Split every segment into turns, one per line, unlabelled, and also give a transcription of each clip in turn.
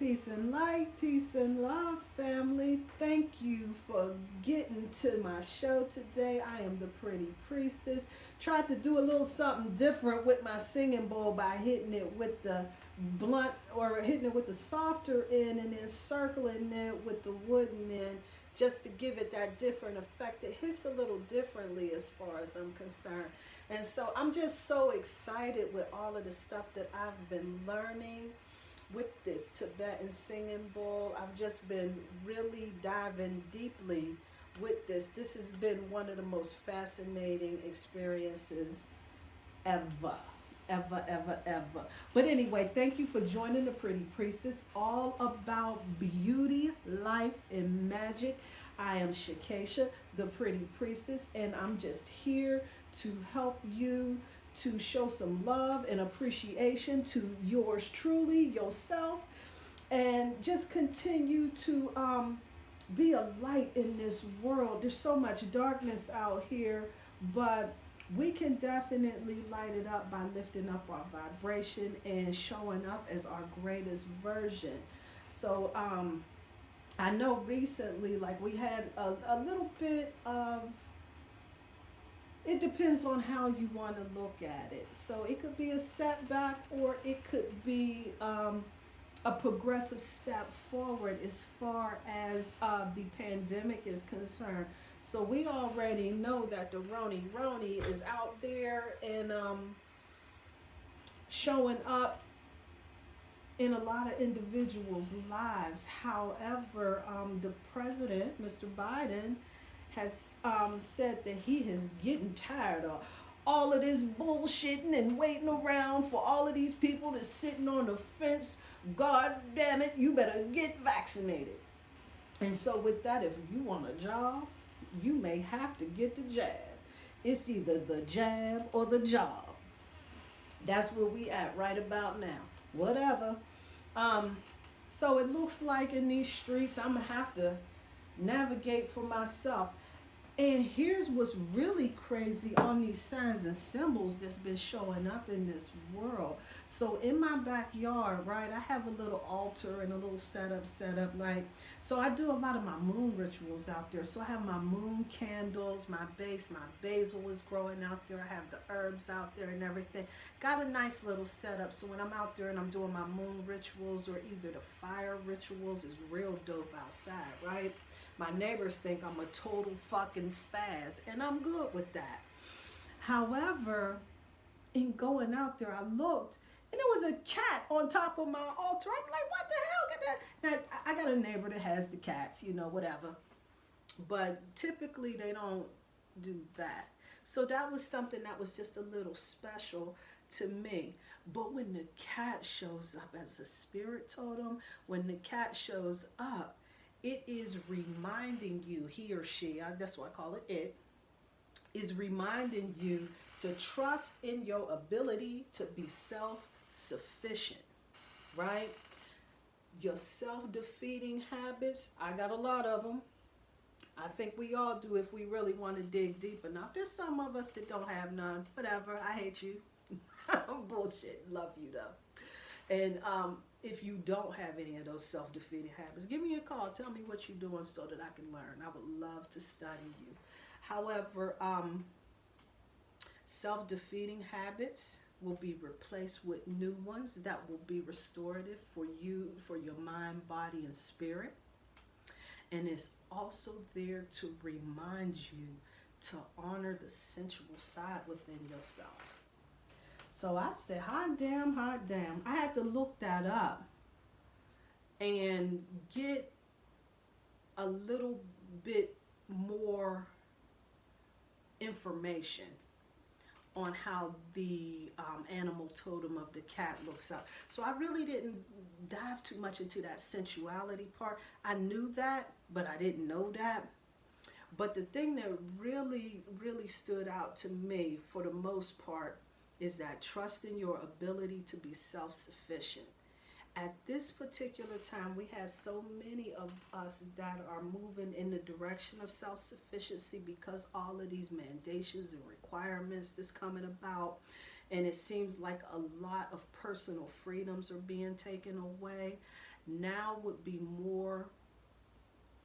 Peace and love, family. Thank you for getting to my show today. I am the Pretty Priestess. Tried to do a little something different with my singing bowl by hitting it with the blunt or hitting it with the softer end and then circling it with the wooden end just to give it that different effect. It hits a little differently as far as I'm concerned. And so I'm just so excited with all of the stuff that I've been learning with this Tibetan singing bowl. I've just been really diving deeply with this. This has been one of the most fascinating experiences ever. Ever, ever, ever. But anyway, thank you for joining the Pretty Priestess, all about beauty, life, and magic. I am Shakesha, the Pretty Priestess, and I'm just here to help you to show some love and appreciation to yours truly, yourself, and just continue to be a light in this world. There's so much darkness out here, but we can definitely light it up by lifting up our vibration and showing up as our greatest version. So I know recently, like we had a little bit of, it depends on how you want to look at it. So it could be a setback or it could be a progressive step forward as far as the pandemic is concerned. So we already know that the Roni is out there and showing up in a lot of individuals' lives. However, the president, Mr. Biden, has said that he is getting tired of all of this bullshitting and waiting around for all of these people that's sitting on the fence. God damn it, you better get vaccinated. And so with that, if you want a job, you may have to get the jab. It's either the jab or the job. That's where we at right about now. Whatever. So it looks like in these streets, I'm gonna have to navigate for myself. And here's what's really crazy on these signs and symbols that's been showing up in this world. So in my backyard, right, I have a little altar and a little setup, like, so I do a lot of my moon rituals out there. So I have my moon candles, my basil is growing out there. I have the herbs out there and everything. Got a nice little setup. So when I'm out there and I'm doing my moon rituals or either the fire rituals, is real dope outside, right? My neighbors think I'm a total fucking spaz, and I'm good with that. However, in going out there, I looked, and there was a cat on top of my altar. I'm like, what the hell? Get that? Now, I got a neighbor that has the cats, whatever. But typically, they don't do that. So that was something that was just a little special to me. But when the cat shows up as a spirit totem, when the cat shows up, it is reminding you, he or she, that's what I call it, is reminding you to trust in your ability to be self-sufficient, right? Your self-defeating habits, I got a lot of them. I think we all do if we really want to dig deep enough. There's some of us that don't have none. Whatever, I hate you. Bullshit, love you though. And if you don't have any of those self-defeating habits, give me a call. Tell me what you're doing so that I can learn. I would love to study you. However, self-defeating habits will be replaced with new ones that will be restorative for you, for your mind, body, and spirit. And it's also there to remind you to honor the sensual side within yourself. So I said, hot damn. I had to look that up and get a little bit more information on how the animal totem of the cat looks up. So I really didn't dive too much into that sensuality part. I knew that, but I didn't know that. But the thing that really stood out to me for the most part is that trust in your ability to be self-sufficient. At this particular time, we have so many of us that are moving in the direction of self-sufficiency because all of these mandations and requirements that's coming about, and it seems like a lot of personal freedoms are being taken away. now would be more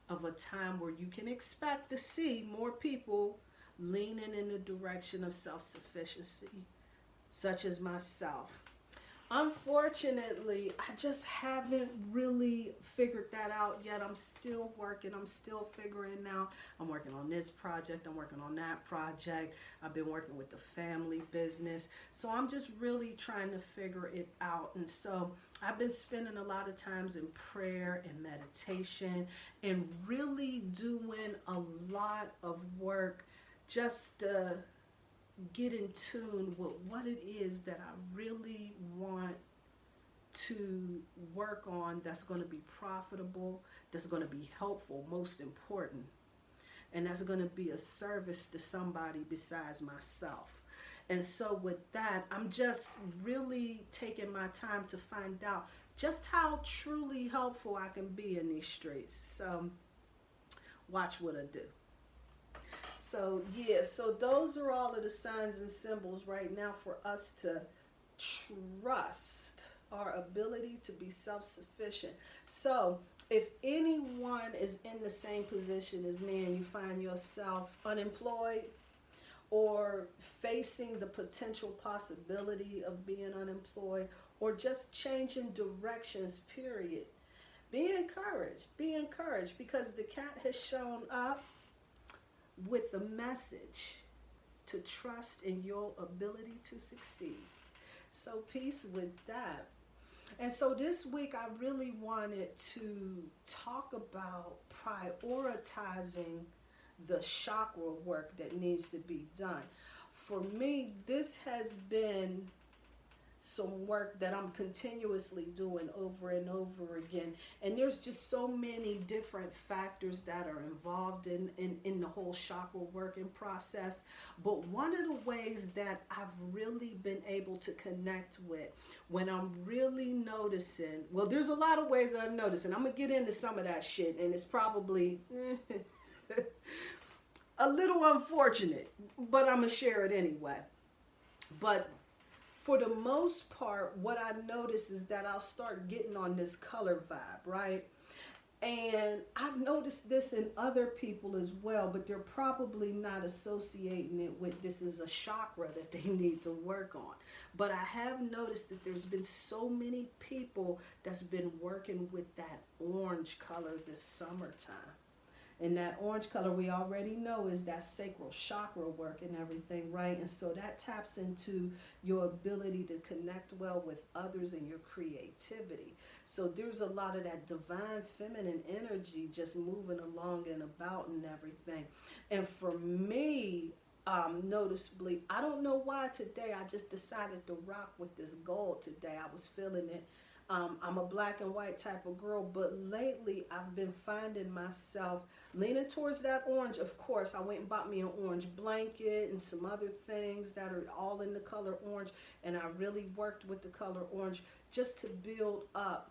of a time where you can expect to see more people leaning in the direction of self sufficiency, such as myself. Unfortunately, I just haven't really figured that out yet. I'm still working. I'm still figuring out. I'm working on this project. I'm working on that project. I've been working with the family business. So I'm just really trying to figure it out. And so I've been spending a lot of times in prayer and meditation and really doing a lot of work just to get in tune with what it is that I really want to work on, that's going to be profitable, that's going to be helpful, most important, and that's going to be a service to somebody besides myself. And so with that, I'm just really taking my time to find out just how truly helpful I can be in these streets. So watch what I do. So yeah, so those are all of the signs and symbols right now for us to trust our ability to be self-sufficient. So if anyone is in the same position as me and you find yourself unemployed or facing the potential possibility of being unemployed or just changing directions, period, be encouraged. Be encouraged because the cat has shown up with the message to trust in your ability to succeed. So peace with that. And so this week I really wanted to talk about prioritizing the chakra work that needs to be done. For me, this has been some work that I'm continuously doing over and over again. And there's just so many different factors that are involved in the whole chakra working process. But one of the ways that I've really been able to connect with when I'm really noticing, well, there's a lot of ways that I'm noticing. I'm going to get into some of that shit, and it's probably a little unfortunate, but I'm going to share it anyway. But for the most part, what I notice is that I'll start getting on this color vibe, right? And I've noticed this in other people as well, but they're probably not associating it with this is a chakra that they need to work on. But I have noticed that there's been so many people that's been working with that orange color this summertime. And that orange color we already know is that sacral chakra work and everything, right? And so that taps into your ability to connect well with others and your creativity. So there's a lot of that divine feminine energy just moving along and about and everything. And for me, noticeably, I don't know why today I just decided to rock with this gold today. I was feeling it. I'm a black and white type of girl, but lately I've been finding myself leaning towards that orange. Of course, I went and bought me an orange blanket and some other things that are all in the color orange, and I really worked with the color orange just to build up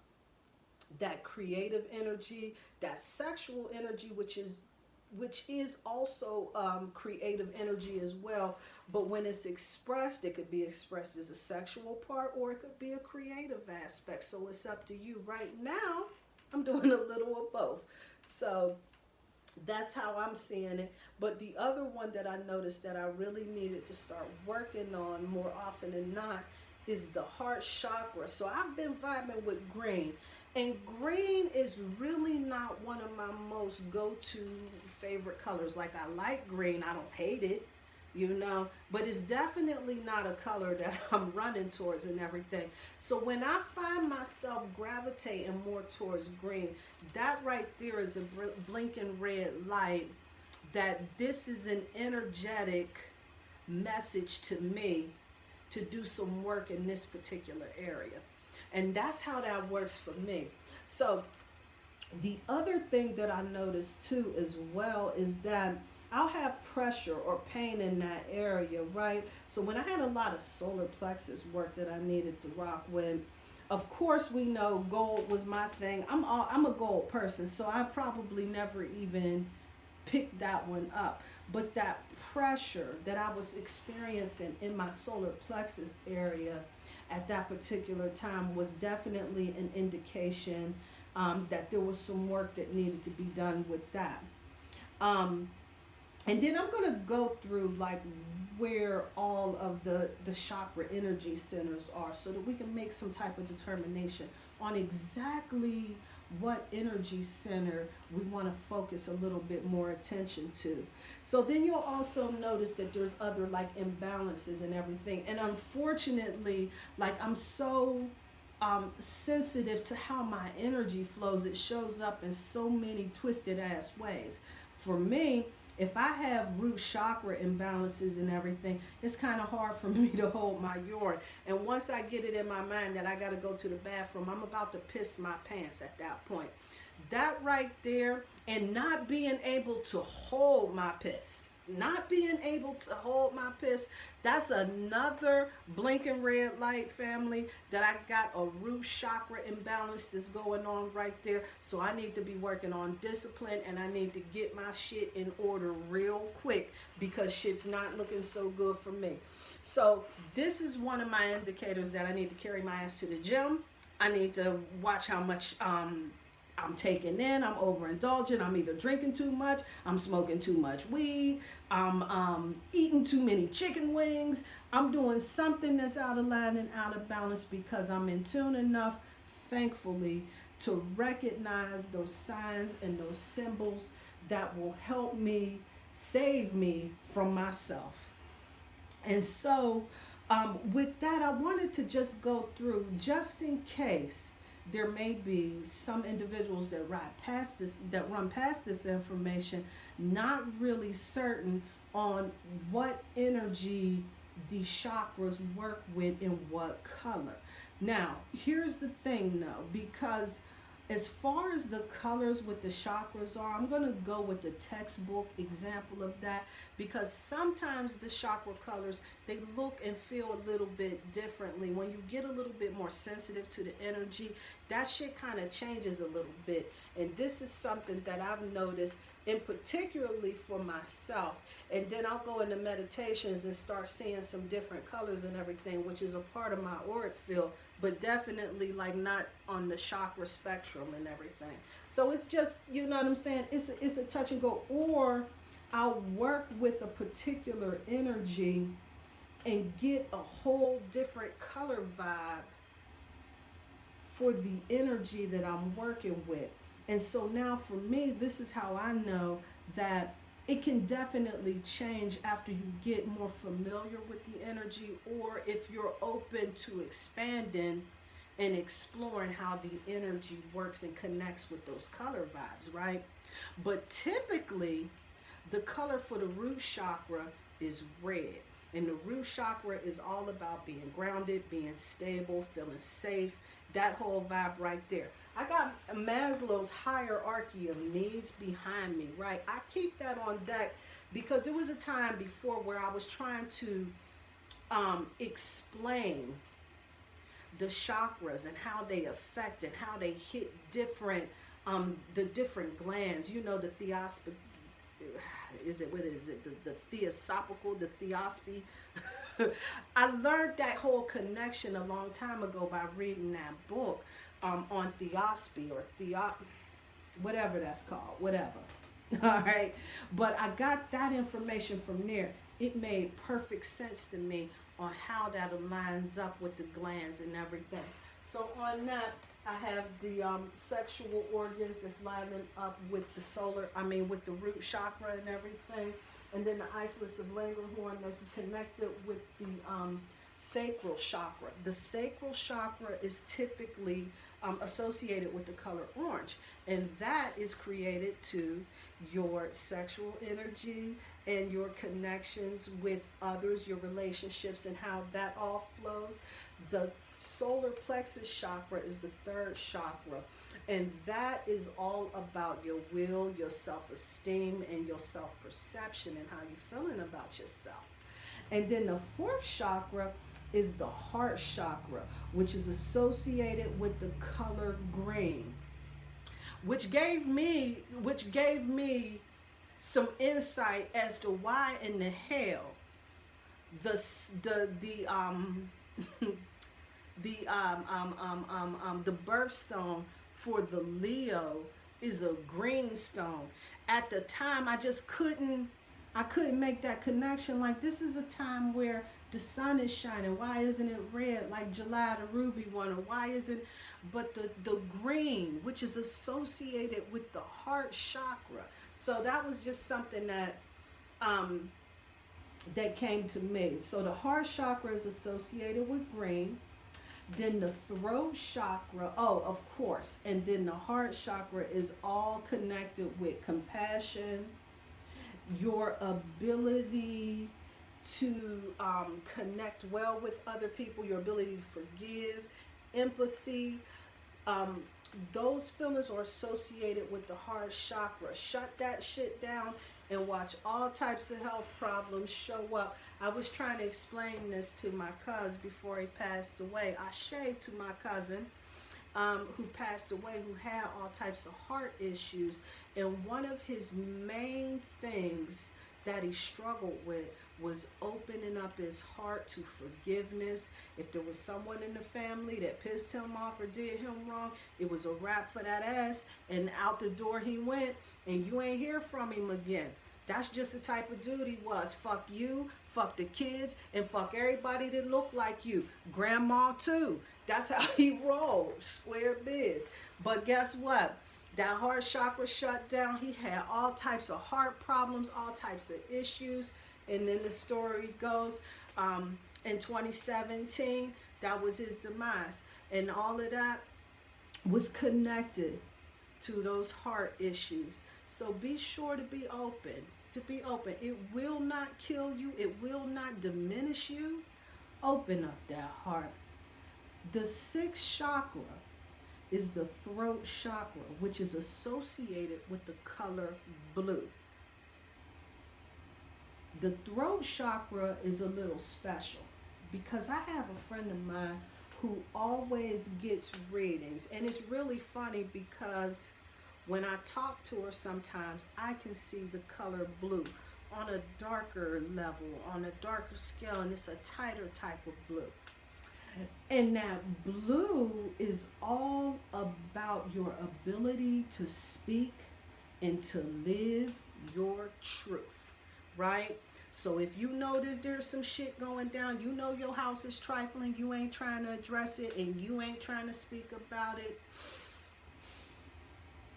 that creative energy, that sexual energy, which is also creative energy as well. But when it's expressed, it could be expressed as a sexual part or it could be a creative aspect. So it's up to you. Right now, I'm doing a little of both. So that's how I'm seeing it. But the other one that I noticed that I really needed to start working on more often than not is the heart chakra. So I've been vibing with green. And green is really not one of my most go-to favorite colors. Like, I like green. I don't hate it, but it's definitely not a color that I'm running towards and everything. So when I find myself gravitating more towards green, that right there is a blinking red light that this is an energetic message to me to do some work in this particular area. And that's how that works for me. So the other thing that I noticed too as well is that I'll have pressure or pain in that area, right? So when I had a lot of solar plexus work that I needed to rock with, of course we know gold was my thing. I'm a gold person, so I probably never even picked that one up. But that pressure that I was experiencing in my solar plexus area at that particular time was definitely an indication that there was some work that needed to be done with that. Um, and then I'm going to go through like where all of the chakra energy centers are so that we can make some type of determination on exactly what energy center we want to focus a little bit more attention to. So then you'll also notice that there's other like imbalances and everything. And unfortunately, like I'm so sensitive to how my energy flows. It shows up in so many twisted ass ways. For me, if I have root chakra imbalances and everything, it's kind of hard for me to hold my urine. And once I get it in my mind that I got to go to the bathroom, I'm about to piss my pants at that point. That right there, and not being able to hold my piss, not being able to hold my piss, that's another blinking red light, family, that I got a root chakra imbalance that's going on right there. So I need to be working on discipline, and I need to get my shit in order real quick because shit's not looking so good for me. So this is one of my indicators that I need to carry my ass to the gym. I need to watch how much I'm taking in, I'm overindulging, I'm either drinking too much, I'm smoking too much weed, I'm eating too many chicken wings, I'm doing something that's out of line and out of balance because I'm in tune enough, thankfully, to recognize those signs and those symbols that will help me save me from myself. And so, with that, I wanted to just go through, just in case there may be some individuals that run past this information, not really certain on what energy the chakras work with in what color. Now, here's the thing though, because as far as the colors with the chakras are, I'm going to go with the textbook example of that because sometimes the chakra colors, they look and feel a little bit differently. When you get a little bit more sensitive to the energy, that shit kind of changes a little bit. And this is something that I've noticed, and particularly for myself. And then I'll go into meditations and start seeing some different colors and everything, which is a part of my auric field, but definitely like not on the chakra spectrum and everything. So it's just, you know what I'm saying? It's a touch and go. Or I'll work with a particular energy and get a whole different color vibe for the energy that I'm working with. And so now for me, this is how I know that it can definitely change after you get more familiar with the energy, or if you're open to expanding and exploring how the energy works and connects with those color vibes, right? But typically, the color for the root chakra is red. And the root chakra is all about being grounded, being stable, feeling safe, that whole vibe right there. I got Maslow's hierarchy of needs behind me, right? I keep that on deck because there was a time before where I was trying to explain the chakras and how they affect and how they hit different, the different glands. You know, the theosophic, what is it? The theosophical, the theosophy. I learned that whole connection a long time ago by reading that book on theosophy or whatever that's called, whatever. All right. But I got that information from there. It made perfect sense to me on how that aligns up with the glands and everything. So on that, I have the sexual organs that's lining up with with the root chakra and everything. And then the isolates of Langerhorn that's connected with the sacral chakra. The sacral chakra is typically associated with the color orange, and that is created to your sexual energy and your connections with others, your relationships, and how that all flows. The solar plexus chakra is the third chakra, and that is all about your will, your self-esteem, and your self-perception and how you're feeling about yourself. And then the fourth chakra is the heart chakra, which is associated with the color green, which gave me some insight as to why in the hell the the birthstone for the Leo is a green stone. At the time, I couldn't make that connection. Like, this is a time where the sun is shining. Why isn't it red like July, the ruby one? Or why isn't, but the green, which is associated with the heart chakra. So that was just something um, that came to me. So the heart chakra is associated with green. Then the throat chakra, oh, of course. And then the heart chakra is all connected with compassion, your ability to connect well with other people, your ability to forgive, empathy. Um, those feelings are associated with the heart chakra. Shut that shit down and watch all types of health problems show up. I was trying to explain this to my cousin before he passed away. I shaved to my cousin who passed away, who had all types of heart issues. And one of his main things that he struggled with was opening up his heart to forgiveness. If there was someone in the family that pissed him off or did him wrong, it was a wrap for that ass, and out the door he went, and you ain't hear from him again. That's just the type of dude he was. Fuck you, fuck the kids, and fuck everybody that looked like you. Grandma too. That's how he rolled, square biz. But guess what? That heart chakra shut down. He had all types of heart problems, all types of issues. And then the story goes, in 2017, that was his demise. And all of that was connected to those heart issues. So be sure to be open. It will not kill you. It will not diminish you. Open up that heart. The sixth chakra is the throat chakra, which is associated with the color blue. The throat chakra is a little special because I have a friend of mine who always gets readings. And it's really funny because when I talk to her sometimes, I can see the color blue on a darker level, on a darker scale, and it's a tighter type of blue. And that blue is all about your ability to speak and to live your truth, right? So if you know that there's some shit going down, you know your house is trifling, you ain't trying to address it, and you ain't trying to speak about it,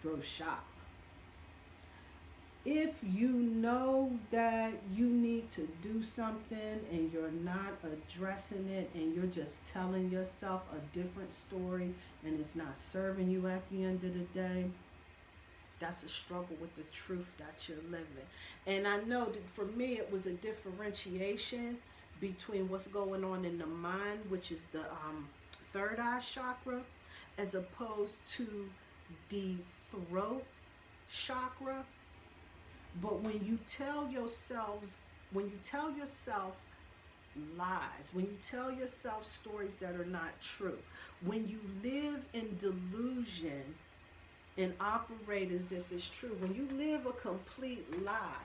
throat chakra. If you know that you need to do something and you're not addressing it and you're just telling yourself a different story and it's not serving you at the end of the day, that's a struggle with the truth that you're living. And I know that for me it was a differentiation between what's going on in the mind, which is the third eye chakra, as opposed to the throat chakra. But when you tell yourself lies, when you tell yourself stories that are not true, when you live in delusion and operate as if it's true, when you live a complete lie,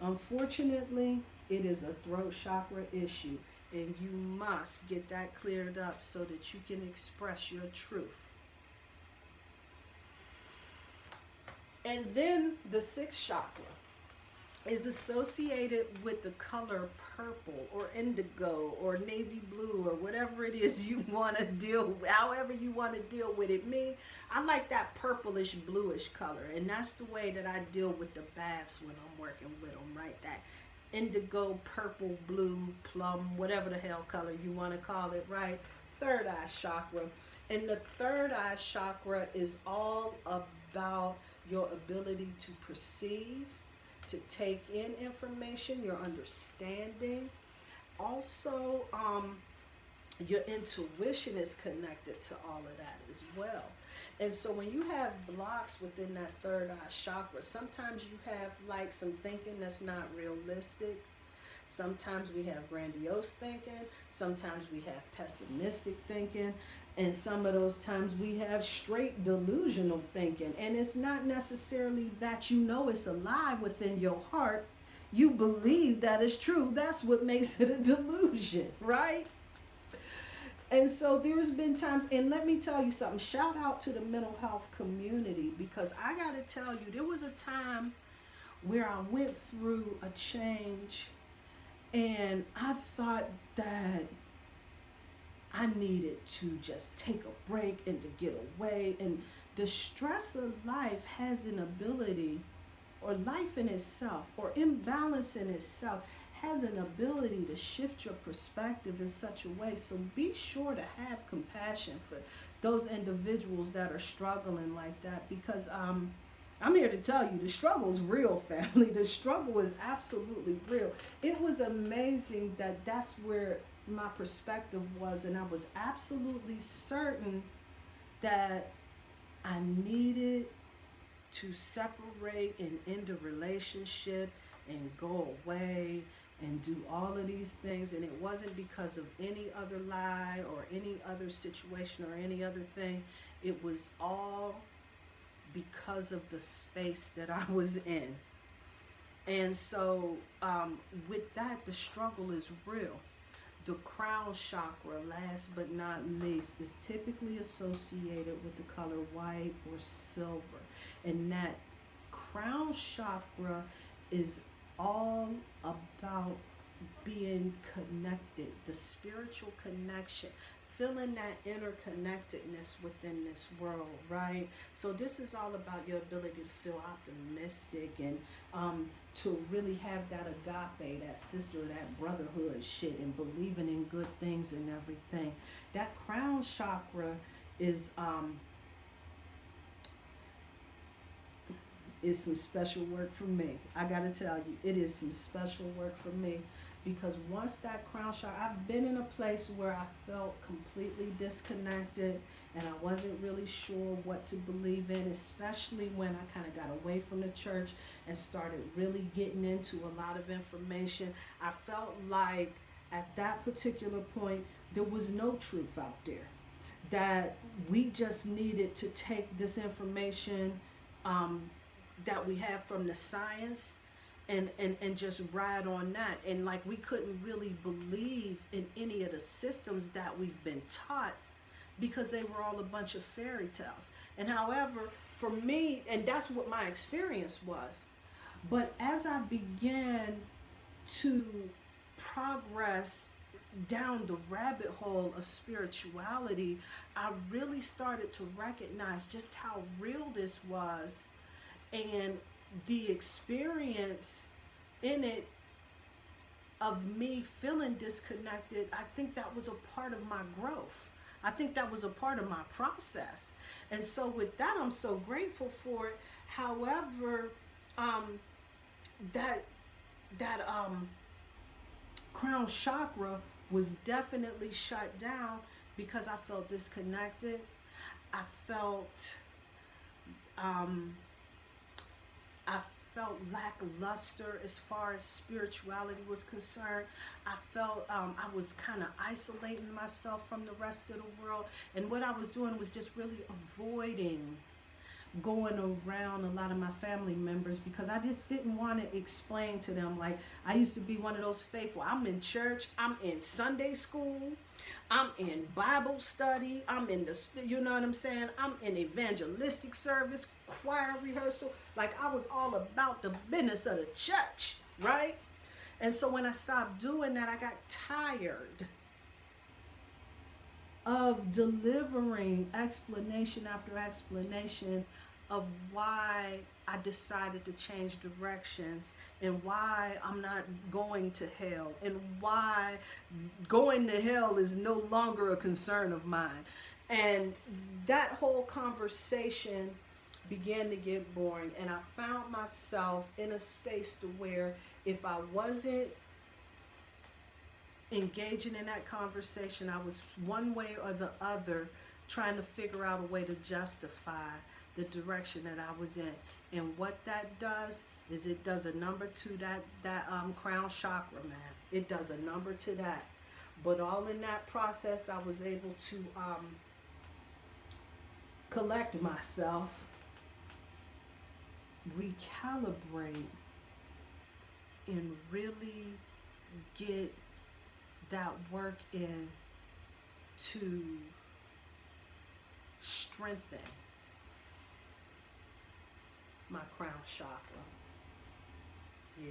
unfortunately, it is a throat chakra issue, and you must get that cleared up so that you can express your truth. And then the sixth chakra is associated with the color purple or indigo or navy blue or whatever it is you want to deal with, however you want to deal with it. Me, I like that purplish bluish color, and that's the way that I deal with the baths when I'm working with them, right? That indigo, purple, blue, plum, whatever the hell color you want to call it, right? Third eye chakra. And the third eye chakra is all about your ability to perceive, to take in information, your understanding. Also, your intuition is connected to all of that as well. And so when you have blocks within that third eye chakra, sometimes you have like some thinking that's not realistic. Sometimes we have grandiose thinking. Sometimes we have pessimistic thinking. And some of those times we have straight delusional thinking. And it's not necessarily that you know it's a lie within your heart. You believe that it's true. That's what makes it a delusion, right? And so there's been times, and let me tell you something, shout out to the mental health community, because I got to tell you, there was a time where I went through a change and I thought that I needed to just take a break and to get away. And the stress of life has an ability, or life in itself, or imbalance in itself, has an ability to shift your perspective in such a way. So be sure to have compassion for those individuals that are struggling like that, because I'm here to tell you the struggle is real, family. The struggle is absolutely real. It was amazing that that's where my perspective was, and I was absolutely certain that I needed to separate and end a relationship and go away and do all of these things. And it wasn't because of any other lie or any other situation or any other thing. It was all because of the space that I was in. And so, with that, the struggle is real. The crown chakra, last but not least, is typically associated with the color white or silver. And that crown chakra is all about being connected, the spiritual connection, feeling that interconnectedness within this world, right? So this is all about your ability to feel optimistic and to really have that agape, that sister, that brotherhood shit, and believing in good things and everything. That crown chakra is some special work for me. I gotta tell you, it is some special work for me, because once that crown chakra, I've been in a place where I felt completely disconnected and I wasn't really sure what to believe in, especially when I kind of got away from the church and started really getting into a lot of information. I felt like at that particular point, there was no truth out there, that we just needed to take this information that we have from the science and just ride on that. And like, we couldn't really believe in any of the systems that we've been taught, because they were all a bunch of fairy tales. And however, for me, and that's what my experience was, but as I began to progress down the rabbit hole of spirituality, I really started to recognize just how real this was, and the experience in it of me feeling disconnected. I think that was a part of my growth. I think that was a part of my process. And so with that, I'm so grateful for it. However, that crown chakra was definitely shut down because I felt disconnected. I felt I felt lackluster as far as spirituality was concerned. I felt I was kind of isolating myself from the rest of the world. And what I was doing was just really avoiding going around a lot of my family members, because I just didn't want to explain to them. Like, I used to be one of those faithful. I'm in church, I'm in Sunday school, I'm in Bible study, I'm in the, you know what I'm saying? I'm in evangelistic service, choir rehearsal. Like, I was all about the business of the church, right? And so when I stopped doing that, I got tired of delivering explanation after explanation of why I decided to change directions, and why I'm not going to hell, and why going to hell is no longer a concern of mine. And that whole conversation began to get boring, and I found myself in a space to where if I wasn't engaging in that conversation, I was one way or the other trying to figure out a way to justify the direction that I was in. And what that does is it does a number to that crown chakra, man. It does a number to that. But all in that process, I was able to collect myself, recalibrate, and really get that work in to strengthen my crown chakra. Yeah.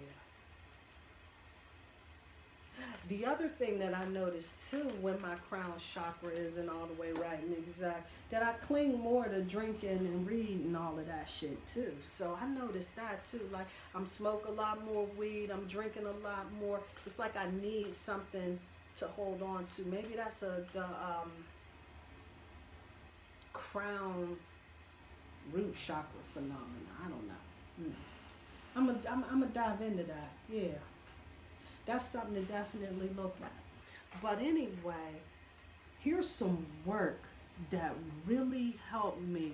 The other thing that I noticed too when my crown chakra isn't all the way right and exact, that I cling more to drinking and reading and all of that shit too. So I noticed that too. Like I'm smoking a lot more weed, I'm drinking a lot more. It's like I need something to hold on to. Maybe that's the crown root chakra phenomena. I don't know. I'm gonna dive into that. Yeah. That's something to definitely look at. But anyway, here's some work that really helped me.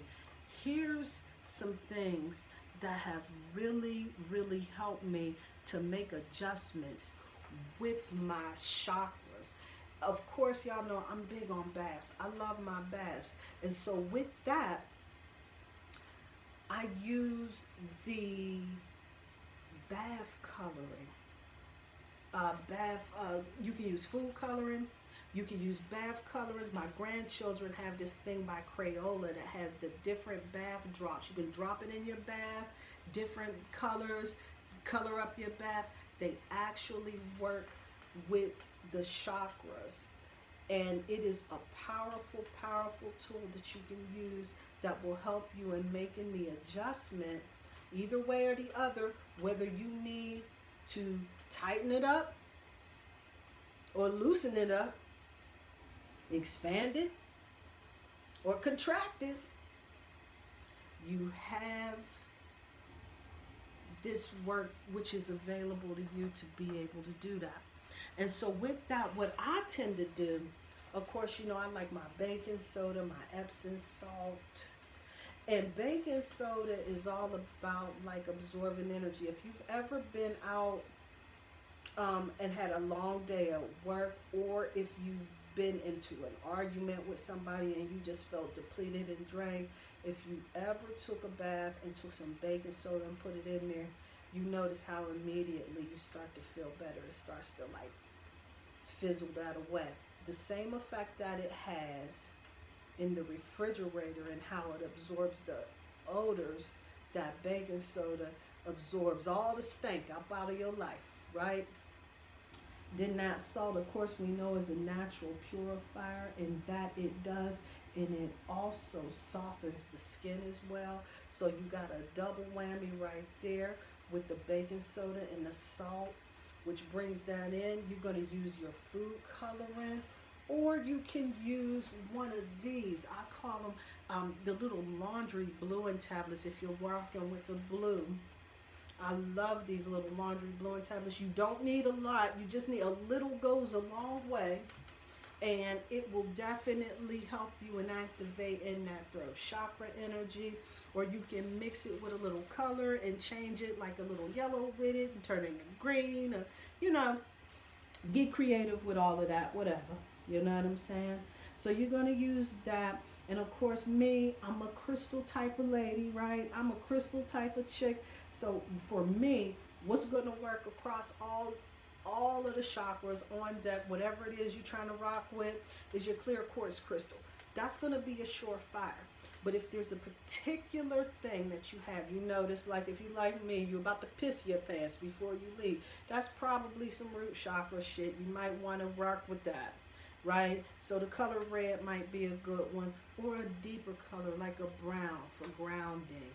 Here's some things that have really, really helped me to make adjustments with my chakras. Of course, y'all know I'm big on baths. I love my baths. And so with that, I use the bath coloring. You can use food coloring, you can use bath colors. My grandchildren have this thing by Crayola that has the different bath drops. You can drop it in your bath, different colors, color up your bath. They actually work with the chakras, and it is a powerful, powerful tool that you can use that will help you in making the adjustment either way or the other, whether you need to tighten it up or loosen it up, expand it or contract it. You have this work which is available to you to be able to do that. And so with that, what I tend to do, of course, you know, I like my baking soda, my Epsom salt. And baking soda is all about like absorbing energy. If you've ever been out and had a long day at work, or if you've been into an argument with somebody and you just felt depleted and drained, if you ever took a bath and took some baking soda and put it in there, you notice how immediately you start to feel better. It starts to like fizzle that away. The same effect that it has in the refrigerator and how it absorbs the odors, that baking soda absorbs all the stank out of your life, right? Then that salt, of course, we know is a natural purifier, and that it does, and it also softens the skin as well. So you got a double whammy right there with the baking soda and the salt, which brings that in. You're going to use your food coloring, or you can use one of these. I call them the little laundry bluing tablets if you're working with the blue. I love these little laundry bluing tablets. You don't need a lot. You just need a little, goes a long way. And it will definitely help you and activate in that throat chakra energy. Or you can mix it with a little color and change it, like a little yellow with it and turn it into green. Or, you know, get creative with all of that, whatever. You know what I'm saying? So you're going to use that. And of course, me, I'm a crystal type of lady, right? I'm a crystal type of chick. So for me, what's going to work across all of the chakras on deck, whatever it is you're trying to rock with, is your clear quartz crystal. That's going to be a surefire. But if there's a particular thing that you have, you notice, like if you like me, you're about to piss your pants before you leave, that's probably some root chakra shit. You might want to work with that, right? So the color red might be a good one, or a deeper color like a brown for grounding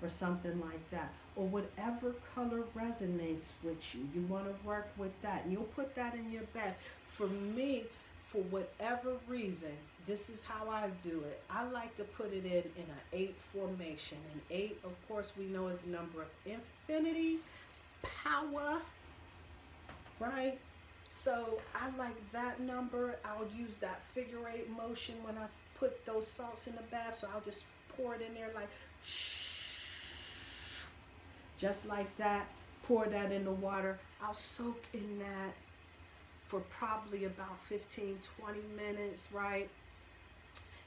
or something like that, or whatever color resonates with you. You want to work with that, and you'll put that in your bag. For me, for whatever reason, this is how I do it. I like to put it in an 8 formation. And 8, of course, we know is the number of infinity, power, right? So I like that number. I'll use that figure 8 motion when I put those salts in the bath. So I'll just pour it in there like shh, just like that. Pour that in the water. I'll soak in that for probably about 15-20 minutes, right?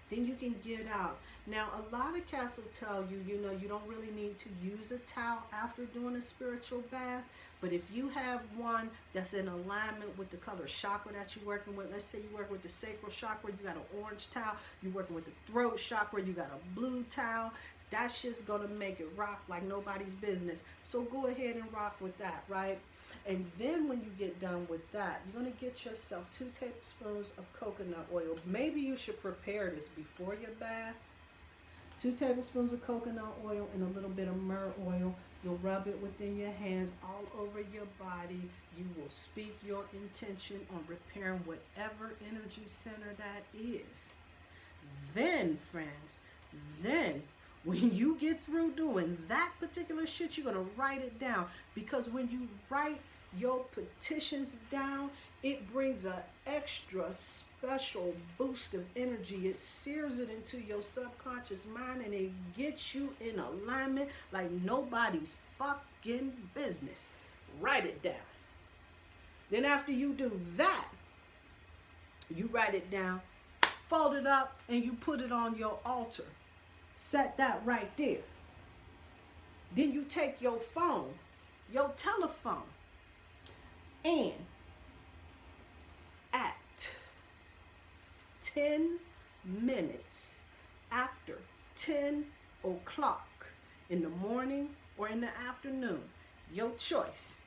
Then you can get out. Now, a lot of cats will tell you, you don't really need to use a towel after doing a spiritual bath. But if you have one that's in alignment with the color chakra that you're working with, let's say you work with the sacral chakra, you got an orange towel. You're working with the throat chakra, you got a blue towel. That shit's gonna make it rock like nobody's business. So go ahead and rock with that, right? And then when you get done with that, you're going to get yourself 2 tablespoons of coconut oil. Maybe you should prepare this before your bath. 2 tablespoons of coconut oil and a little bit of myrrh oil. You'll rub it within your hands, all over your body. You will speak your intention on repairing whatever energy center that is. Then, friends, when you get through doing that particular shit, you're going to write it down. Because when you write your petitions down, it brings an extra special boost of energy. It sears it into your subconscious mind and it gets you in alignment like nobody's fucking business. Write it down. Then after you do that, you write it down, fold it up, and you put it on your altar. Set that right there. Then you take your phone, your telephone, and at 10 minutes after 10 o'clock in the morning or in the afternoon, your choice,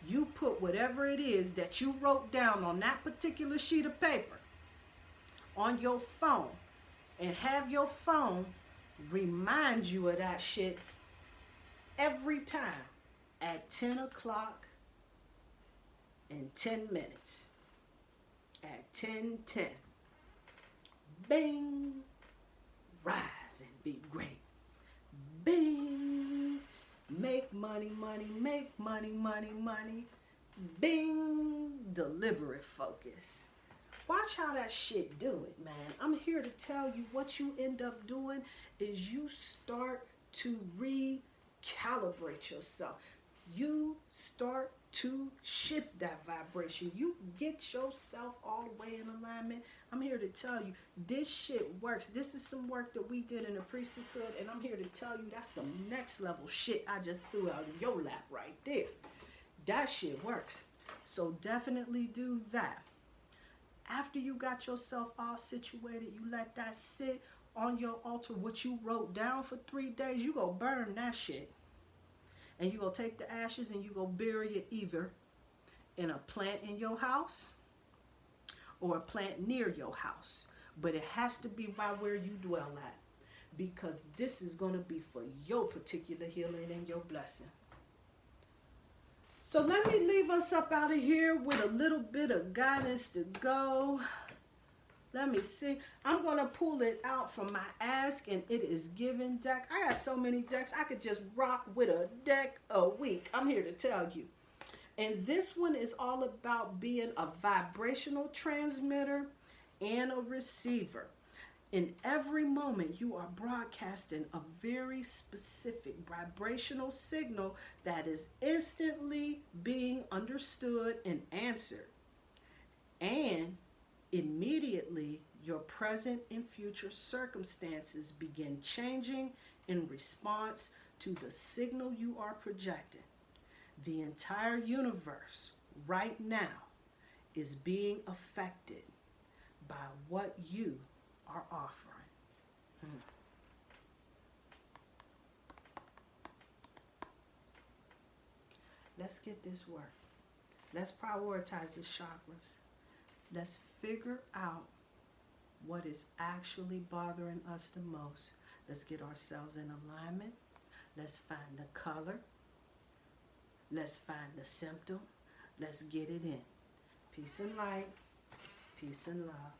you put whatever it is that you wrote down on that particular sheet of paper on your phone, and have your phone remind you of that shit every time at 10 o'clock and 10 minutes. At 10:10. Bing. Rise and be great. Bing. Make money, money, make money, money, money. Bing. Deliberate focus. Watch how that shit do it, man. I'm here to tell you what you end up doing is you start to recalibrate yourself. You start to shift that vibration. You get yourself all the way in alignment. I'm here to tell you this shit works. This is some work that we did in the priestesshood, and I'm here to tell you that's some next level shit I just threw out of your lap right there. That shit works. So definitely do that. After you got yourself all situated, you let that sit on your altar. What you wrote down for 3 days, you go burn that shit. And you go take the ashes and you go bury it either in a plant in your house or a plant near your house. But it has to be by where you dwell at. Because this is going to be for your particular healing and your blessing. So let me leave us up out of here with a little bit of guidance to go. Let me see. I'm going to pull it out from my Ask and It Is Given deck. I got so many decks. I could just rock with a deck a week. I'm here to tell you. And this one is all about being a vibrational transmitter and a receiver. In every moment, you are broadcasting a very specific vibrational signal that is instantly being understood and answered. And immediately, your present and future circumstances begin changing in response to the signal you are projecting. The entire universe right now is being affected by what you are offering. Let's get this work. Let's prioritize the chakras. Let's figure out what is actually bothering us the most. Let's get ourselves in alignment. Let's find the color. Let's find the symptom. Let's get it in. Peace and light. Peace and love.